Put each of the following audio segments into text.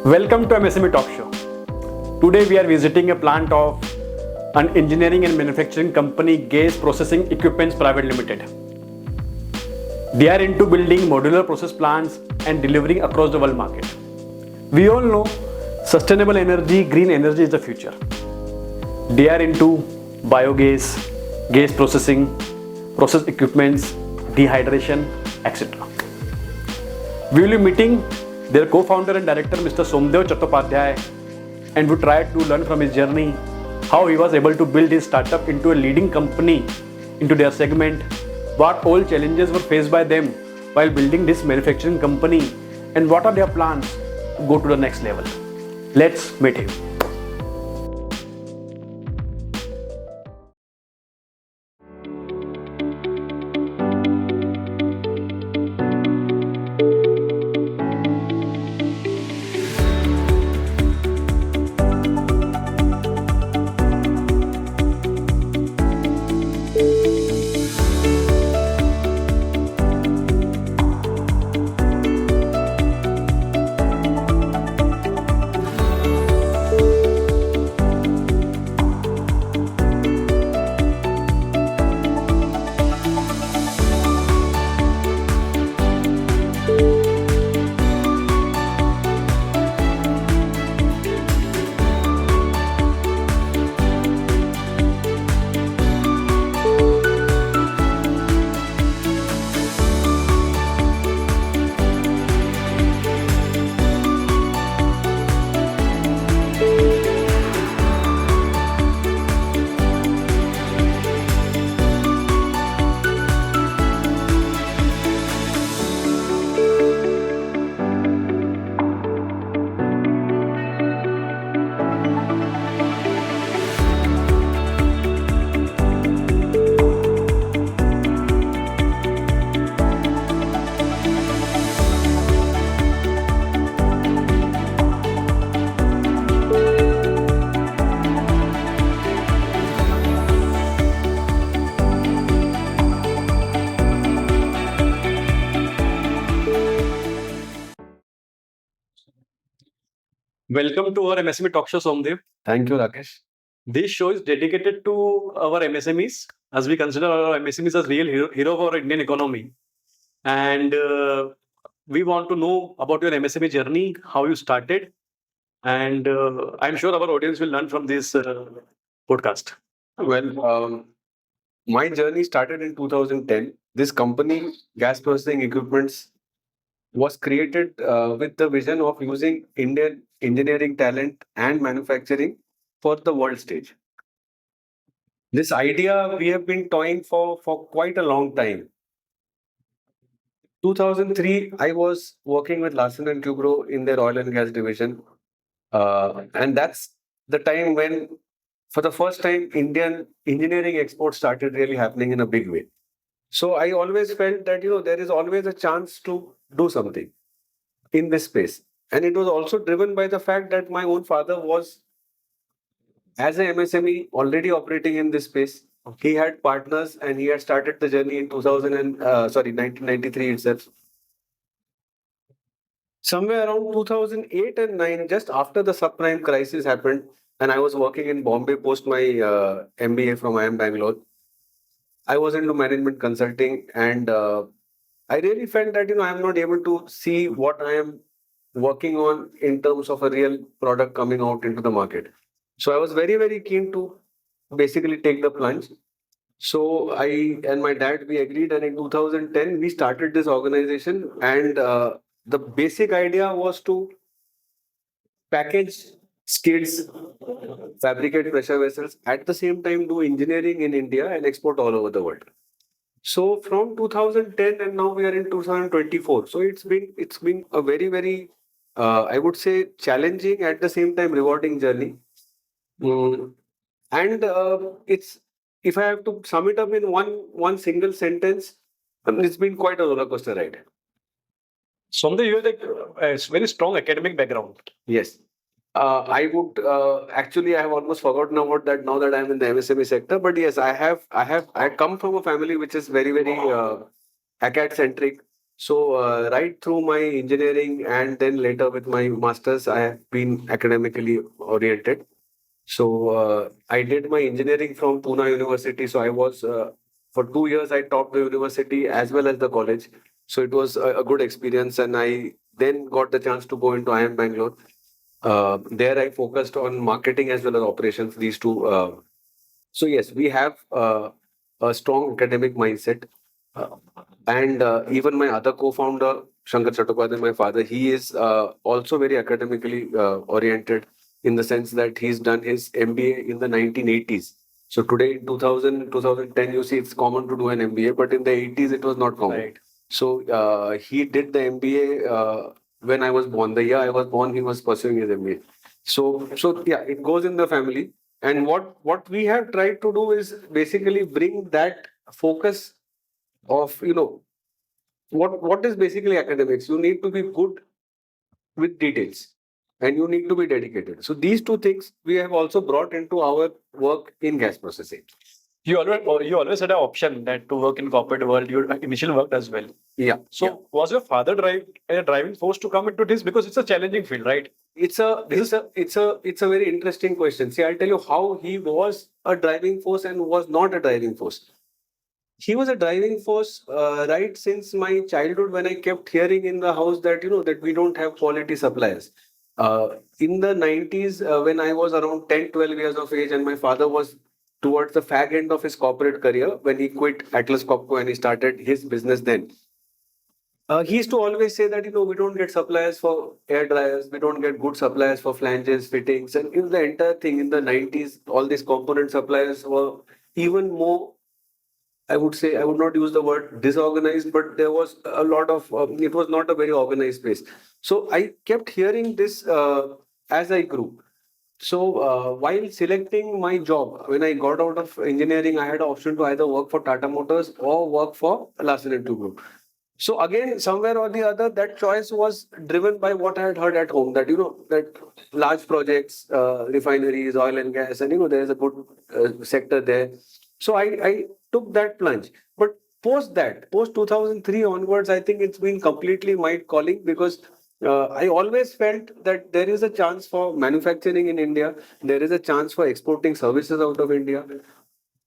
Welcome to MSME Talk Show. Today we are visiting a plant of an engineering and manufacturing company, Gas Processing Equipments Private Limited. They are into building modular process plants and delivering across the world market. We all know sustainable energy, green energy is the future. They are into biogas, gas processing, process equipments, dehydration, etc. We will be meeting their co-founder and director, Mr. Somdev Chattopadhyay, and we try to learn from his journey how he was able to build his startup into a leading company into their segment, what all challenges were faced by them while building this manufacturing company, and what are their plans to go to the next level. Let's meet him. Welcome to our MSME Talk Show, Somdev. Thank you, Rakesh. This show is dedicated to our MSMEs, as we consider our MSMEs as real hero of our Indian economy. And we want to know about your MSME journey, how you started, and I'm sure our audience will learn from this podcast. Well, my journey started in 2010. This company, Gas Processing Equipments, was created with the vision of using Indian engineering talent and manufacturing for the world stage. This idea we have been toying for quite a long time. 2003, I was working with Larsen and Toubro in their oil and gas division, and that's the time when, for the first time, Indian engineering exports started really happening in a big way. So I always felt that there is always a chance to do something in this space, and it was also driven by the fact that my own father was, as a MSME, already operating in this space. He had partners, and he had started the journey in 1993 itself. Somewhere around 2008 and 9, just after the subprime crisis happened, and I was working in Bombay post my MBA from IIM Bangalore. I was into management consulting, and I really felt that I am not able to see what I am working on in terms of a real product coming out into the market. So I was very keen to basically take the plunge. So I and my dad, we agreed, and in 2010 we started this organization, and the basic idea was to package skids, fabricate pressure vessels, at the same time do engineering in India and export all over the world. So from 2010 and now we are in 2024. So it's been a very I would say challenging, at the same time rewarding journey. Mm, And it's if I have to sum it up in one single sentence, it's been quite a roller coaster ride. Somdev, you have a very strong academic background. Yes. I would actually I have almost forgotten about that now that I'm in the MSME sector. But yes, I come from a family which is very acad centric. So right through my engineering and then later with my masters, I have been academically oriented. So I did my engineering from Pune University. So I was for 2 years I taught the university as well as the college. So it was a good experience, and I then got the chance to go into IIM Bangalore. There I focused on marketing as well as operations. These two. So yes, we have a strong academic mindset, uh, and even my other co-founder Shankar Chattopadhyay, my father, he is also very academically oriented in the sense that he's done his MBA in the 1980s. So today in 2010, you see it's common to do an MBA, but in the 80s it was not common. Right. So he did the MBA when I was born. The year I was born, he was pursuing his MBA. So yeah, it goes in the family. And what we have tried to do is basically bring that focus of what is basically academics. You need to be good with details, and you need to be dedicated. So these two things we have also brought into our work in gas processing. You always had an option that to work in corporate world. You initially worked as well. Yeah. So was your father a driving force to come into this, because it's a challenging field, right? It's a very interesting question. See, I'll tell you how he was a driving force and was not a driving force. He was a driving force right since my childhood, when I kept hearing in the house that that we don't have quality suppliers. In the 90s, when I was around 10, 12 years of age, and my father was towards the fag end of his corporate career when he quit Atlas Copco and he started his business then. He used to always say that we don't get suppliers for air dryers, we don't get good suppliers for flanges, fittings, and in the entire thing in the 90s, all these component suppliers were even more. I would say, I would not use the word disorganized, but there was a lot of. It was not a very organized space. So I kept hearing this as I grew. So while selecting my job, when I got out of engineering, I had an option to either work for Tata Motors or work for Larsen and Toubro. So again, somewhere or the other, that choice was driven by what I had heard at home, that that large projects, refineries, oil and gas, and there is a good sector there. So I took that plunge. But post 2003 onwards, I think it's been completely my calling, because I always felt that there is a chance for manufacturing in India. There is a chance for exporting services out of India.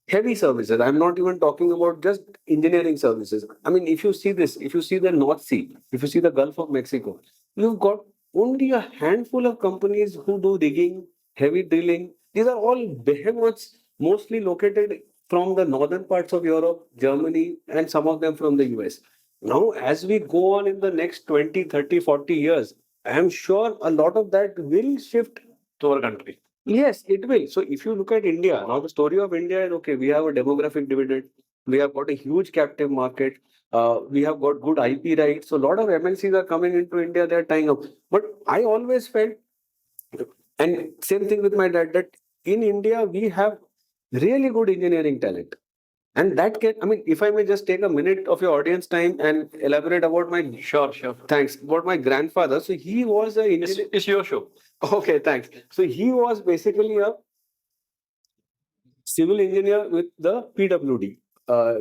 Heavy services. I'm not even talking about just engineering services. I mean, if you see this, if you see the North Sea, if you see the Gulf of Mexico, you've got only a handful of companies who do rigging, heavy drilling. These are all behemoths, mostly located from the northern parts of Europe, Germany, and some of them from the US. Now, as we go on in the next 20, 30, 40 years, I am sure a lot of that will shift To our country. Yes, it will. So if you look at India, now the story of India is okay, we have a demographic dividend, we have got a huge captive market, we have got good IP rights. So a lot of MNCs are coming into India, they're tying up. But I always felt, and same thing with my dad, that in India we have really good engineering talent. And that can, I mean, if I may just take a minute of your audience time and elaborate about my, Sure, sure. thanks, about my grandfather. So he was a engineer. It's your show. Okay, thanks. So he was basically a civil engineer with the PWD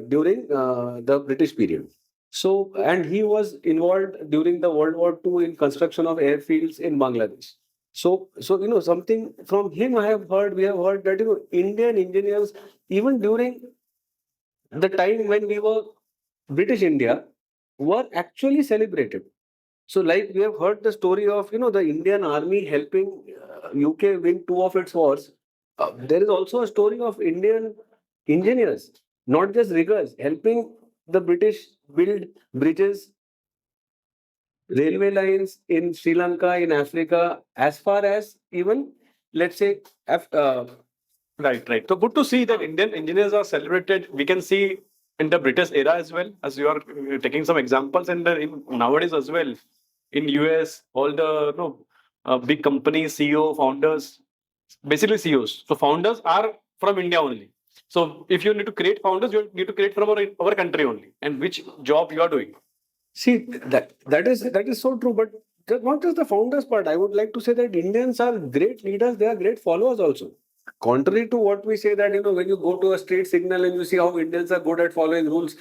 during the British period. So, and he was involved during the World War II in construction of airfields in Bangladesh. So something from him I have heard. We have heard that Indian engineers, even during the time when we were British India, were actually celebrated. So, like we have heard the story of the Indian Army helping UK win two of its wars. There is also a story of Indian engineers, not just riggers, helping the British build bridges, railway lines in Sri Lanka, in Africa, as far as even, let's say, Right, right. So good to see that Indian engineers are celebrated. We can see in the British era as well, as you are taking some examples, and in nowadays as well. In US, all the big companies, CEO, founders, basically CEOs. So founders are from India only. So if you need to create founders, you need to create from our country only. And which job you are doing. See, that is so true, but not just the founders part. I would like to say that Indians are great leaders, they are great followers also. Contrary to what we say that when you go to a street signal and you see how Indians are good at following rules,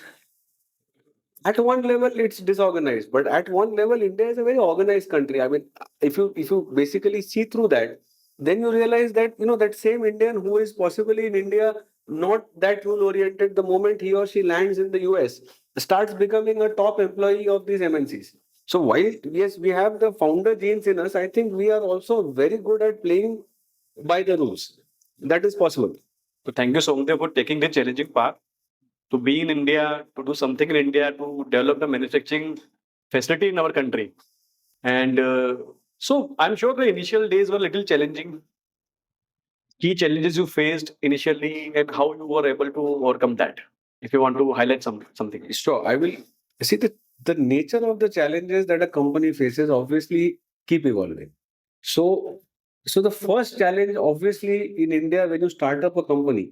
At one level, it's disorganized, but at one level, India is a very organized country. I mean, if you basically see through that, then you realize that that same Indian who is possibly in India not that rule oriented, the moment he or she lands in the US, starts becoming a top employee of these MNCs. So while yes, we have the founder genes in us, I think we are also very good at playing by the rules. That is possible. So thank you, Somdev, for taking the challenging path to be in India, to do something in India, to develop the manufacturing facility in our country. And so I'm sure the initial days were a little challenging. Key challenges you faced initially and how you were able to overcome that. If you want to highlight something. Sure, I will see the nature of the challenges that a company faces obviously keep evolving. So, so the first challenge, obviously, in India, when you start up a company,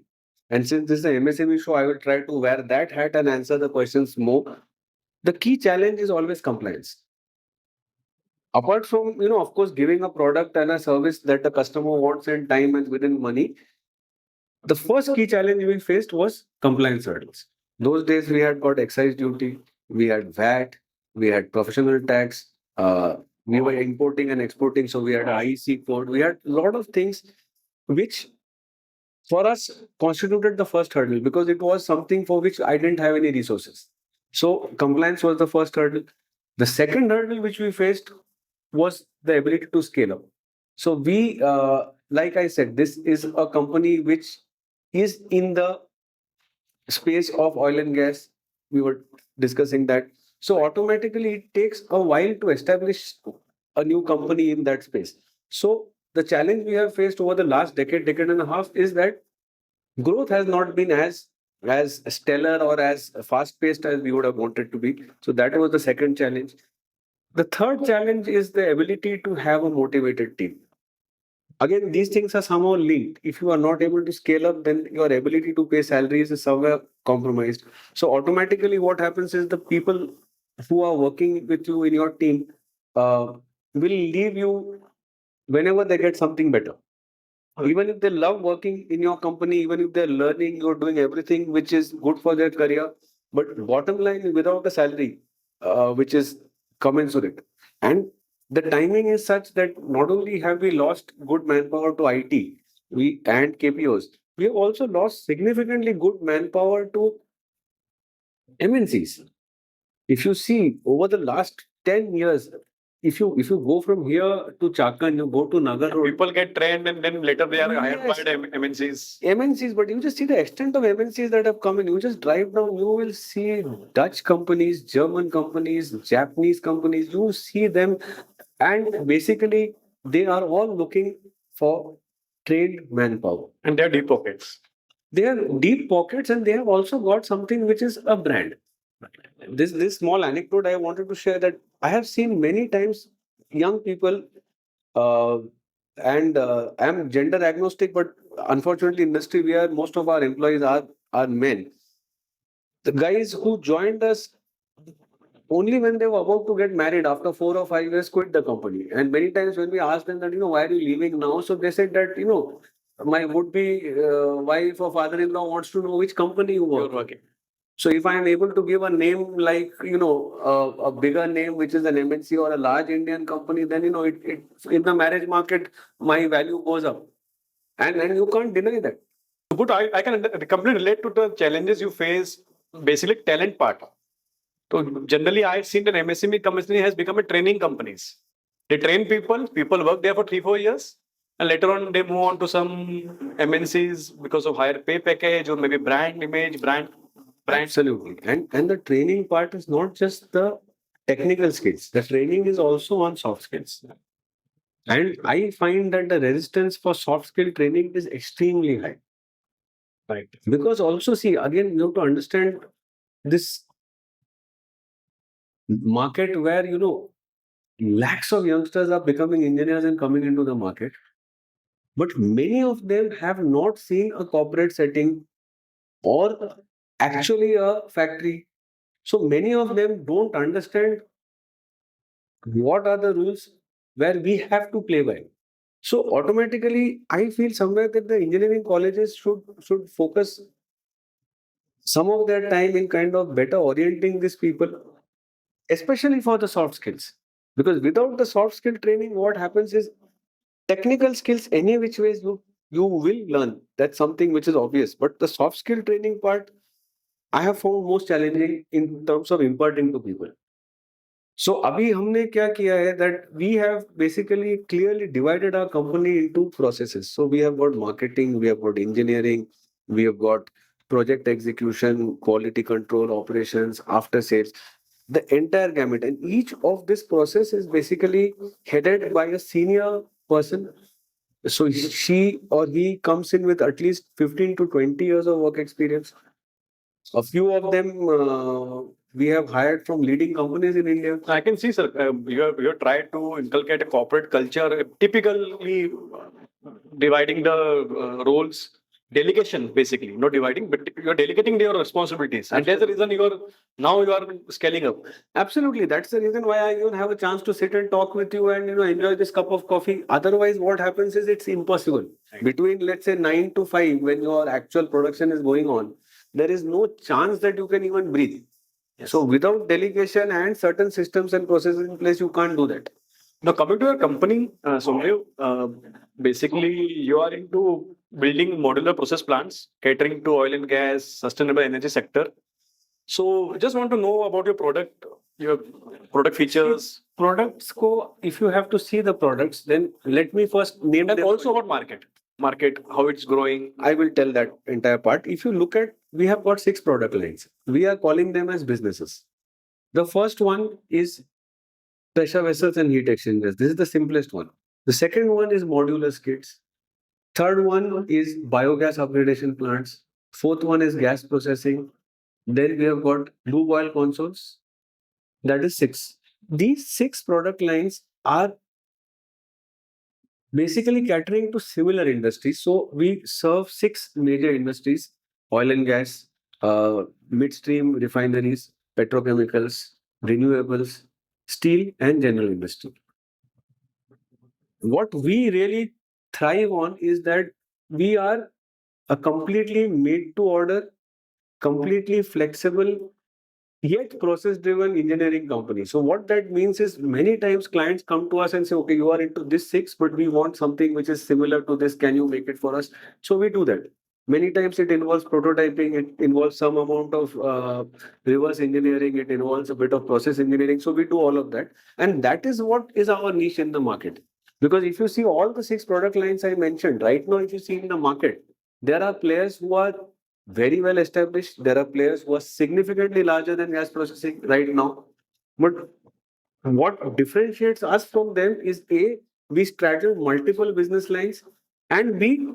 and since this is an MSME show, I will try to wear that hat and answer the questions more. The key challenge is always compliance. Apart from, of course, giving a product and a service that the customer wants in time and within money, the first key challenge we faced was compliance hurdles. Those days we had got excise duty, we had VAT, we had professional tax, we were importing and exporting, so we had a IEC code. We had a lot of things which for us constituted the first hurdle because it was something for which I didn't have any resources. So compliance was the first hurdle. The second hurdle which we faced was the ability to scale up. So we, like I said, this is a company which is in the space of oil and gas. We were discussing that. So automatically it takes a while to establish a new company in that space. So the challenge we have faced over the last decade and a half is that growth has not been as stellar or as fast paced as we would have wanted to be. So that was the second challenge. The third challenge is the ability to have a motivated team. Again, these things are somehow linked. If you are not able to scale up, then your ability to pay salaries is somewhere compromised. So automatically, what happens is the people who are working with you in your team will leave you whenever they get something better. Even if they love working in your company, even if they're learning, you're doing everything which is good for their career. But bottom line is without a salary, which is commensurate. And the timing is such that not only have we lost good manpower to IT and KPOs, we have also lost significantly good manpower to MNCs. If you see over the last 10 years, if you go from here to Chakan, you go to Nagar Road. People get trained and then later they are hired by Yes. the MNCs. MNCs, but you just see the extent of MNCs that have come in. You just drive down, you will see Dutch companies, German companies, Japanese companies. You see them, and basically, they are all looking for trained manpower. And they are deep pockets. They have deep pockets, and they have also got something which is a brand. This small anecdote I wanted to share that I have seen many times young people, uh, and I'm gender agnostic, but unfortunately, industry where most of our employees are men. The guys who joined us only when they were about to get married after 4 or 5 years quit the company. And many times when we asked them that why are you leaving now, so they said that my would be wife or father-in-law wants to know which company you You're work. working. So if I am able to give a name like a bigger name which is an MNC or a large Indian company, then it in the marriage market my value goes up, and you can't deny that. But I can completely relate to the challenges you face, basically talent part. So generally, I've seen that MSME company has become a training companies. They train people, people work there for 3-4 years, and later on they move on to some MNCs because of higher pay package or maybe brand image, brand. Absolutely. And the training part is not just the technical skills. The training is also on soft skills. And I find that the resistance for soft skill training is extremely high. Right. Because also, see, again, you have to understand this market where, lakhs of youngsters are becoming engineers and coming into the market. But many of them have not seen a corporate setting or actually a factory. So many of them don't understand what are the rules where we have to play by. So automatically, I feel somewhere that the engineering colleges should focus some of their time in kind of better orienting these people, especially for the soft skills. Because without the soft skill training, what happens is technical skills, any which ways you will learn. That's something which is obvious. But the soft skill training part, I have found most challenging in terms of imparting to people. So अभी हमने क्या किया है that we have basically clearly divided our company into processes. So we have got marketing, we have got engineering, we have got project execution, quality control, operations, after sales, the entire gamut. And each of this process is basically headed by a senior person. So she or he comes in with at least 15 to 20 years of work experience. A few of them we have hired from leading companies in India. I can see, sir, you have tried to inculcate a corporate culture, typically dividing the roles, delegation basically, not dividing, but you're delegating their responsibilities, and that's the reason you are scaling up. Absolutely, that's the reason why I even have a chance to sit and talk with you and enjoy this cup of coffee. Otherwise, what happens is it's impossible. Right. Between let's say 9 to 5, when your actual production is going on, there is no chance that you can even breathe. Yes. So without delegation and certain systems and processes in place, you can't do that. Now, coming to your company, Somdev, basically you are into building modular process plants, catering to oil and gas, sustainable energy sector. So, just want to know about your product features, Products ko, if you have to see the products, then let me first name and them. also about market, how it's growing. I will tell that entire part. If you look at, we have got 6 product lines. We are calling them as businesses. The first one is pressure vessels and heat exchangers. This is the simplest one. The second one is modular skids. Third one is biogas upgradation plants. Fourth one is gas processing. Then we have got blue boil consoles. That is 6. These 6 product lines are basically catering to similar industries. So we serve 6 major industries: oil and gas, midstream refineries, petrochemicals, renewables, steel, and general industry. What we really thrive on is that we are a completely made to order, completely flexible, yet process driven engineering company. So what that means is many times clients come to us and say, okay, you are into this 6, but we want something which is similar to this. Can you make it for us? So we do that. Many times it involves prototyping, it involves some amount of reverse engineering, it involves a bit of process engineering. So we do all of that. And that is what is our niche in the market. Because if you see all the 6 product lines I mentioned, right now, if you see in the market, there are players who are very well established. There are players who are significantly larger than gas processing right now. But what differentiates us from them is A, we straddle multiple business lines, and B,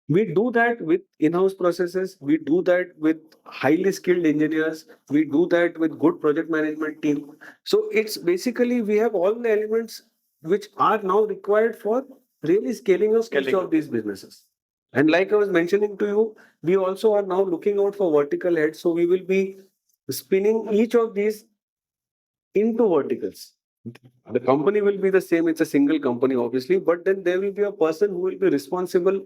we do that with in-house processes. We do that with highly skilled engineers. We do that with good project management team. So it's basically we have all the elements which are now required for really scaling up each of these businesses. And like I was mentioning to you, we also are now looking out for vertical heads. So we will be spinning each of these into verticals. The company will be the same, it's a single company, obviously, but then there will be a person who will be responsible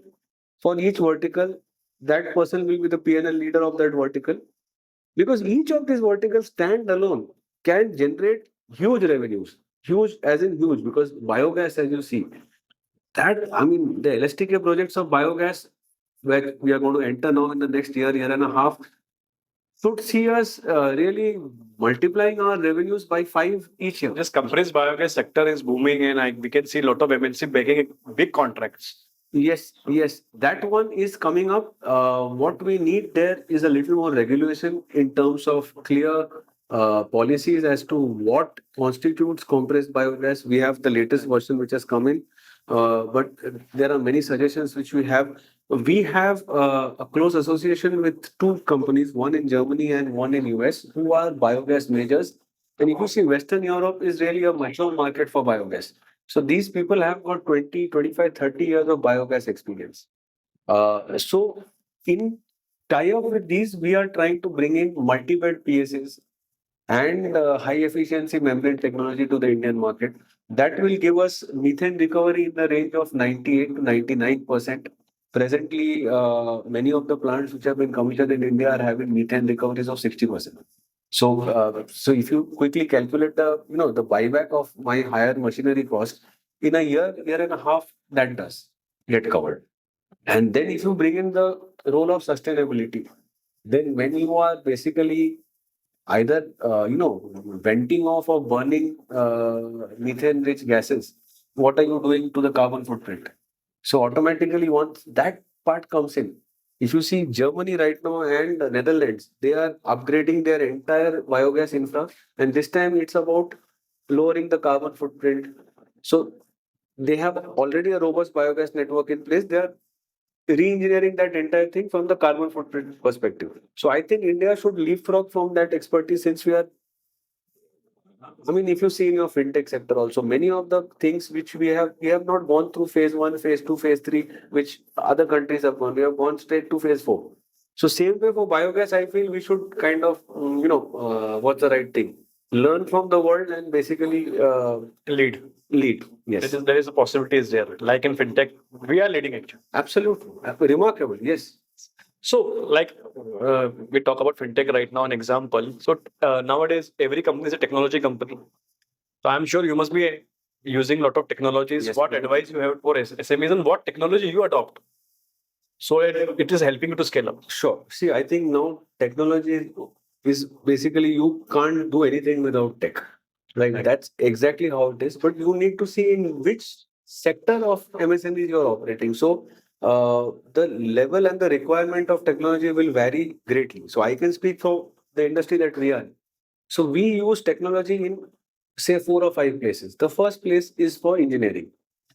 for each vertical. That person will be the PNL leader of that vertical. Because each of these verticals stand alone can generate huge revenues. Huge as in huge, because biogas, as you see, that I mean the LSTK projects of biogas, where we are going to enter now in the next year and a half, should see us really multiplying our revenues by 5 each year. This compressed biogas sector is booming, and we can see a lot of MNC bagging big contracts. Yes, yes, that one is coming up. What we need there is a little more regulation in terms of clear policies as to what constitutes compressed biogas. We have the latest version which has come in, but there are many suggestions which we have. We have a close association with 2 companies, one in Germany and one in US, who are biogas majors. And if you see, Western Europe is really a mature market for biogas. So these people have got 20, 25, 30 years of biogas experience. So in tie-up with these, we are trying to bring in multi-bed PSAs and high efficiency membrane technology to the Indian market. That will give us methane recovery in the range of 98 to 99%. Presently, many of the plants which have been commissioned in India are having methane recoveries of 60%. So if you quickly calculate the buyback of my higher machinery cost in a year and a half, that does get covered. And then if you bring in the role of sustainability, then when you are basically either venting off or burning methane rich gases, what are you doing to the carbon footprint? So automatically once that part comes in, if you see Germany right now and the Netherlands, they are upgrading their entire biogas infra, and this time it's about lowering the carbon footprint. So they have already a robust biogas network in place. They are re-engineering that entire thing from the carbon footprint perspective. So I think India should leapfrog from that expertise, since we are, I mean, if you see in your fintech sector also, many of the things which we have not gone through phase one, phase two, phase three, which other countries have gone. We have gone straight to phase four. So same way for biogas, I feel we should kind of, what's the right thing? Learn from the world and basically Lead. lead. Yes. There is a possibility is there. Like in fintech, we are leading actually. Absolutely. Remarkable. Yes. So, like we talk about fintech right now, an example. So nowadays, every company is a technology company. So I'm sure you must be using a lot of technologies. Yes, What ma'am. advice you have for SMEs and what technology you adopt? So it is helping you to scale up. Sure. See, I think now technology is basically you can't do anything without tech. Like that's exactly how it is. But you need to see in which sector of MSMEs you're operating. So the level and the requirement of technology will vary greatly. So I can speak for the industry that we are in. So we use technology in say 4 or 5 places. The first place is for engineering,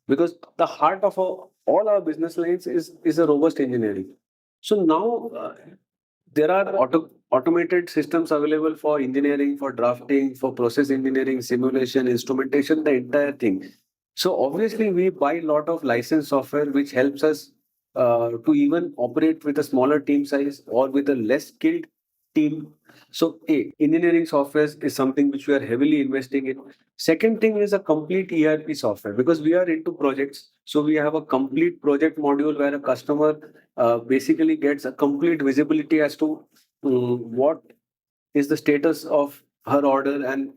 because the heart of all our business lines is a robust engineering. So now there are automated systems available for engineering, for drafting, for process engineering, simulation, instrumentation, the entire thing. So obviously we buy a lot of licensed software which helps us to even operate with a smaller team size or with a less skilled team. So engineering software is something which we are heavily investing in. Second thing is a complete ERP software, because we are into projects. So we have a complete project module where a customer basically gets a complete visibility as to what is the status of her order, and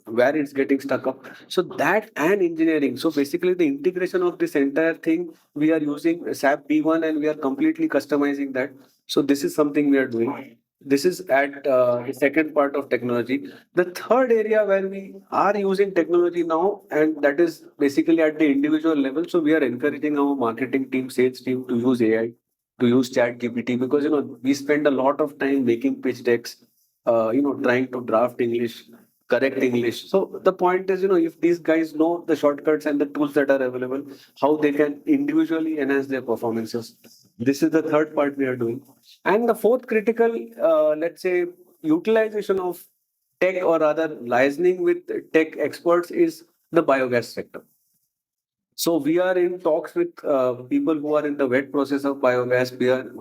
where it's getting stuck up. So that and engineering, so basically the integration of this entire thing, we are using SAP B1 and we are completely customizing that. So this is something we are doing. This is at the second part of technology. The third area where we are using technology now, and that is basically at the individual level. So we are encouraging our marketing team, sales team to use AI, to use chat GPT, because we spend a lot of time making pitch decks, trying to draft English, correct English. So the point is, if these guys know the shortcuts and the tools that are available, how they can individually enhance their performances. This is the third part we are doing. And the fourth critical, let's say, utilization of tech, or rather liaising with tech experts, is the biogas sector. So we are in talks with people who are in the wet process of biogas,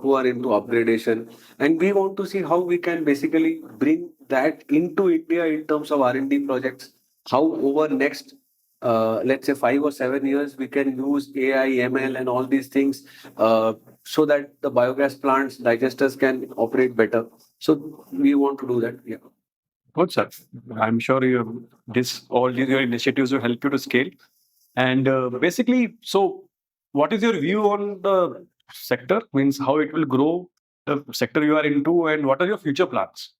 who are into upgradation, and we want to see how we can basically bring that into India in terms of R&D projects. How over next, let's say 5 or 7 years, we can use AI, ML, and all these things, so that the biogas plants, digesters can operate better. So we want to do that. Yeah. Good, sir. I'm sure your initiatives will help you to scale. And basically, so what is your view on the sector? Means how it will grow, the sector you are into, and what are your future plans?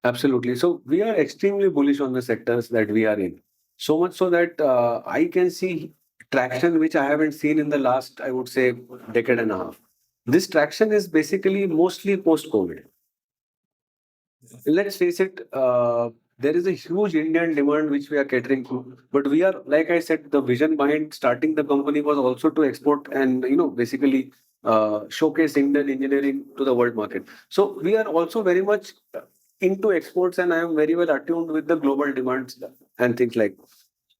Absolutely. So we are extremely bullish on the sectors that we are in. So much so that I can see traction which I haven't seen in the last, I would say, decade and a half. This traction is basically mostly post-COVID. Let's face it, there is a huge Indian demand which we are catering to. But we are, like I said, the vision behind starting the company was also to export and, basically showcase Indian engineering to the world market. So we are also very much into exports, and I am very well attuned with the global demands and things like.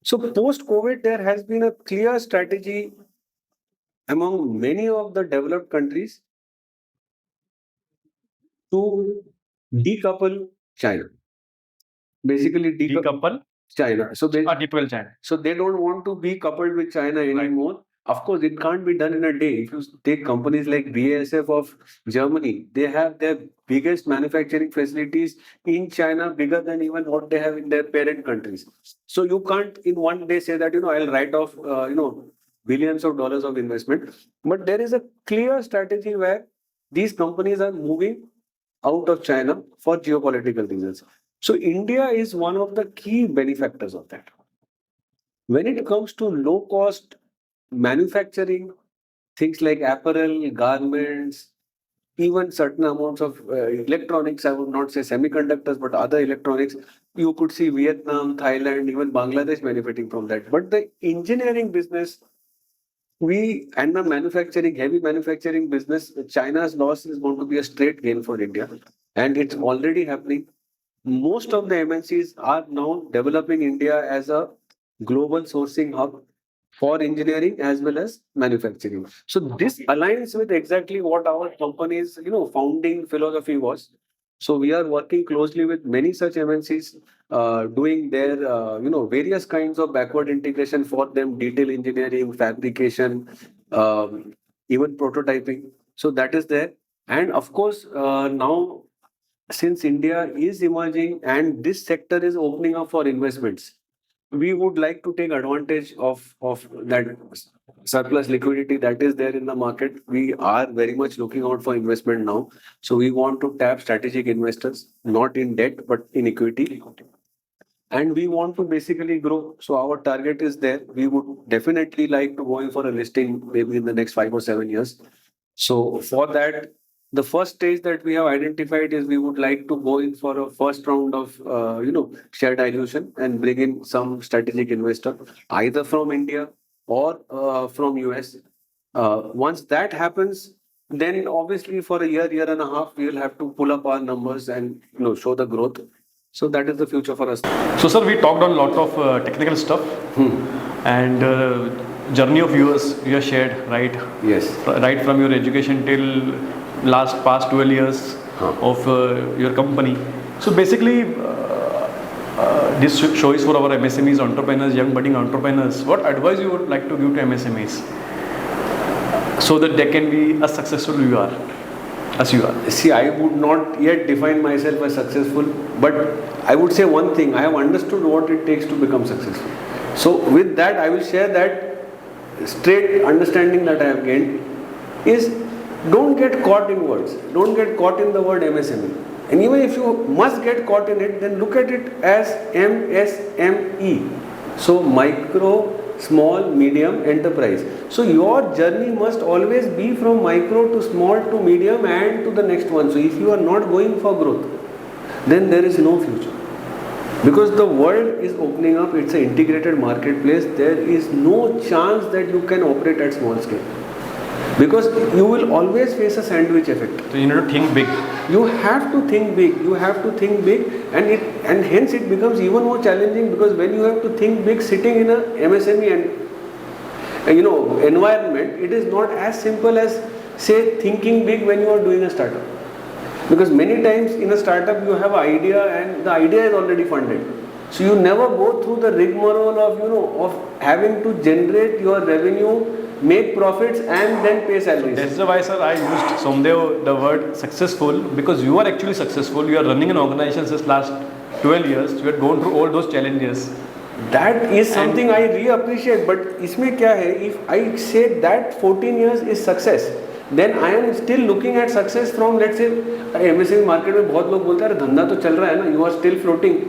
So post COVID, there has been a clear strategy among many of the developed countries to decouple China. Basically, Decouple China. So China. so they don't want to be coupled with China anymore. Of course, it can't be done in a day. If you take companies like BASF of Germany, they have their biggest manufacturing facilities in China, bigger than even what they have in their parent countries. So you can't in one day say that, I'll write off, billions of dollars of investment. But there is a clear strategy where these companies are moving out of China for geopolitical reasons. So India is one of the key benefactors of that. When it comes to low cost manufacturing, things like apparel, garments, even certain amounts of electronics, I would not say semiconductors, but other electronics, you could see Vietnam, Thailand, even Bangladesh benefiting from that. But the engineering business, and the manufacturing, heavy manufacturing business, China's loss is going to be a straight gain for India. And it's already happening. Most of the MNCs are now developing India as a global sourcing hub for engineering as well as manufacturing. So this aligns with exactly what our company's founding philosophy was. So we are working closely with many such MNCs, doing their various kinds of backward integration for them, detail engineering, fabrication, even prototyping. So that is there, and of course now since India is emerging and this sector is opening up for investments, we would like to take advantage of that surplus liquidity that is there in the market. We are very much looking out for investment now. So we want to tap strategic investors, not in debt, but in equity. And we want to basically grow. So our target is there. We would definitely like to go in for a listing maybe in the next 5 or 7 years. So for that, the first stage that we have identified is we would like to go in for a first round of share dilution and bring in some strategic investor either from India or from US. Once that happens, then obviously for a year and a half, we will have to pull up our numbers and show the growth. So that is the future for us. So, sir, we talked on a lot of technical stuff and journey of yours you have shared, right? Yes. Right from your education till past 12 years of your company. So basically, this show is for our MSMEs, entrepreneurs, young budding entrepreneurs. What advice you would like to give to MSMEs so that they can be as successful as you are? See, I would not yet define myself as successful, but I would say one thing: I have understood what it takes to become successful. So with that, I will share that straight understanding that I have gained is don't get caught in words. Don't get caught in the word MSME. And even if you must get caught in it, then look at it as MSME. So micro, small, medium enterprise. So your journey must always be from micro to small to medium and to the next one. So if you are not going for growth, then there is no future. Because the world is opening up, it's an integrated marketplace. There is no chance that you can operate at small scale. Because you will always face a sandwich effect. So you need to think big. You have to think big. You have to think big, and hence it becomes even more challenging because when you have to think big, sitting in a MSME and environment, it is not as simple as say thinking big when you are doing a startup. Because many times in a startup you have an idea and the idea is already funded. So you never go through the rigmarole of having to generate your revenue, make profits and then pay salaries. That's why, sir, I used Somdev the word successful because you are actually successful. You are running an organization since last 12 years. You have gone through all those challenges. That is something I really appreciate. But इसमें क्या है? If I say that 14 years is success, then I am still looking at success from, let's say, MSME market में बहुत लोग बोलते हैं धंधा तो चल रहा है ना, you are still floating.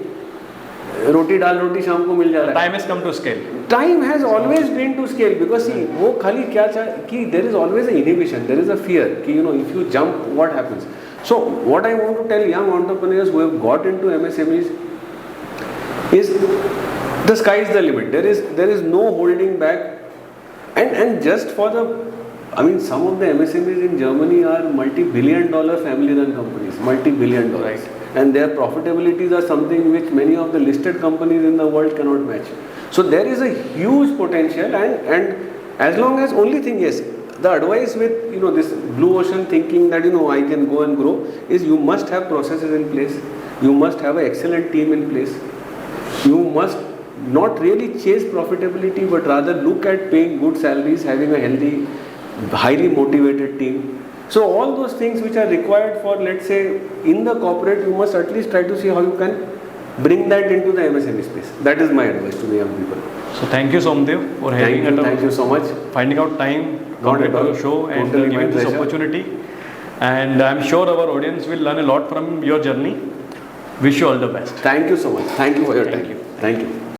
रोटी दाल रोटी शाम को मिल जा रहा है. Time has come to scale. Time has always been to scale because see वो खाली क्या कि there is always an inhibition, there is a fear कि if you jump what happens. So what I want to tell young entrepreneurs who have got into MSMEs is the sky is the limit. There is no holding back, and just for some of the MSMEs in Germany are multi-billion-dollar family-run companies, multi-billion-dollar. Right. And their profitabilities are something which many of the listed companies in the world cannot match. So there is a huge potential, and as long as only thing is the advice with this blue ocean thinking that I can go and grow is you must have processes in place, you must have an excellent team in place, you must not really chase profitability, but rather look at paying good salaries, having a healthy, highly motivated team. So all those things which are required for, let's say, in the corporate, you must at least try to see how you can bring that into the MSME space. That is my advice to the young people. So thank you, Somdev, for Thank you so much. finding out time to come to the show and Totally my giving this pleasure. opportunity. And I'm sure our audience will learn a lot from your journey. Wish you all the best. Thank you so much. Thank you for your Thank time. you. Thank you.